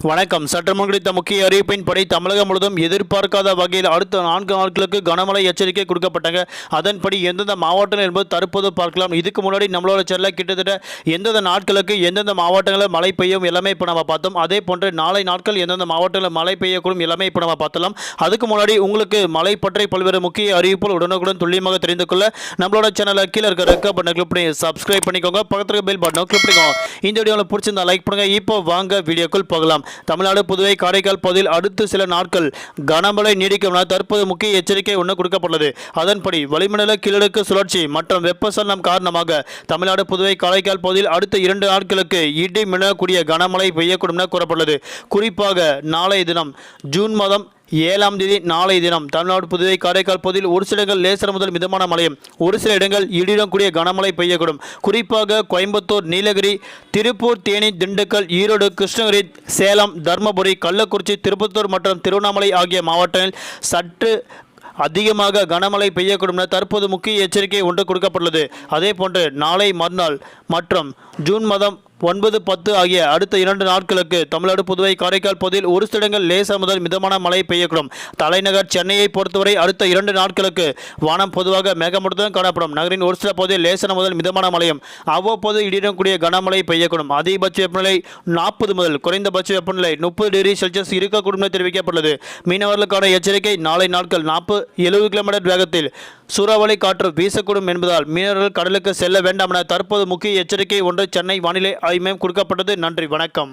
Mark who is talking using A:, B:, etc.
A: வணக்கம். சற்று முன் கிடைத்த முக்கிய அறிவிப்பின்படி தமிழகம் முழுவதும் எதிர்பார்க்காத வகையில் அடுத்த 4 நாட்களுக்கு கனமழை எச்சரிக்கை கொடுக்கப்பட்டாங்க. அதன்படி எந்தெந்த மாவட்டங்கள் என்பது தற்போது பார்க்கலாம். இதுக்கு முன்னாடி நம்மளோட சேனலில் கிட்டத்தட்ட எந்தெந்த நாட்களுக்கு எந்தெந்த மாவட்டங்களில் மழை பெய்யும் எல்லாமே இப்போ நம்ம பார்த்தோம். அதே போன்று நாளை நாட்கள் எந்தெந்த மாவட்டங்களில் மழை பெய்யக்கூடும் எல்லாமே இப்போ நம்ம பார்த்தலாம். அதுக்கு முன்னாடி உங்களுக்கு மழை பற்றி பல்வேறு முக்கிய அறிவிப்புகள் உடனுக்குடன் துல்லியமாக தெரிந்து கொள்ள நம்மளோட சேனலில் கீழே இருக்கிற ரெக்க பட்டனை கிளிக் பண்ணி சப்ஸ்கிரைப் பண்ணிக்கோங்க. பக்கத்துக்கு பெல் பட்டனை கிளிக் பண்ணிக்கோங்க. இந்த வீடியோவில் பிடிச்சிருந்தா லைக் பண்ணுங்க. இப்போ வாங்க வீடியோக்குள் போகலாம். தமிழ்நாடு, புதுவை, காரைக்கால் பகுதியில் அடுத்து சில நாட்கள் கனமழை நீடிக்கும் என தற்போது முக்கிய எச்சரிக்கை ஒன்று கொடுக்கப்பட்டுள்ளது. அதன்படி வளிமண்டல கீழடுக்கு சுழற்சி மற்றும் வெப்பசலனம் காரணமாக தமிழ்நாடு, புதுவை, காரைக்கால் பகுதியில் அடுத்த 2 நாட்களுக்கு இடி மின்னக்கூடிய கனமழை பெய்யக்கூடும் என கூறப்பட்டுள்ளது. குறிப்பாக நாளைய தினம் ஜூன் மாதம் 7ஆம் தேதி நாளைய தினம் தமிழ்நாடு, புதுவை, காரைக்கால் பகுதியில் ஒரு சில இடங்கள் லேசர் முதல் மிதமான மழையும் ஒரு சில இடங்கள் இடியுடன் கூடிய கனமழை பெய்யக்கூடும். குறிப்பாக கோயம்புத்தூர், நீலகிரி, திருப்பூர், தேனி, திண்டுக்கல், ஈரோடு, கிருஷ்ணகிரி, சேலம், தர்மபுரி, கள்ளக்குறிச்சி, திருப்பத்தூர் மற்றும் திருவண்ணாமலை ஆகிய மாவட்டங்களில் சற்று அதிகமாக கனமழை பெய்யக்கூடும் என தற்போது முக்கிய எச்சரிக்கை ஒன்று கொடுக்கப்பட்டுள்ளது. அதே போன்று நாளை மறுநாள் மற்றும் ஜூன் மாதம் 9, 10 ஆகிய அடுத்த 2 நாட்களுக்கு தமிழ்நாடு, புதுவை, காரைக்கால் பகுதியில் ஒரு சில இடங்கள் லேசான முதல் மிதமான மழை பெய்யக்கூடும். தலைநகர் சென்னையை பொறுத்தவரை அடுத்த 2 நாட்களுக்கு வானம் பொதுவாக மேகமூட்டத்துடன் காணப்படும். நகரின் ஒரு சில பகுதியில் லேசான முதல் மிதமான மழையும் அவ்வப்போது இடியுடன் கூடிய கனமழை பெய்யக்கூடும். அதிகபட்ச வெப்பநிலை 40 முதல் குறைந்தபட்ச வெப்பநிலை 30 டிகிரி செல்சியஸ் இருக்கக்கூடும் என தெரிவிக்கப்பட்டுள்ளது. மீனவர்களுக்கான எச்சரிக்கை: நாளை நாட்கள் 40-70 கிலோமீட்டர் வேகத்தில் சூறாவளி காற்று வீசக்கூடும் என்பதால் மீனவர்கள் கடலுக்கு செல்ல வேண்டாம் என தற்போது முக்கிய எச்சரிக்கை ஒன்று சென்னை வானிலை ஆய்வு மையம் கொடுக்கப்பட்டது. நன்றி, வணக்கம்.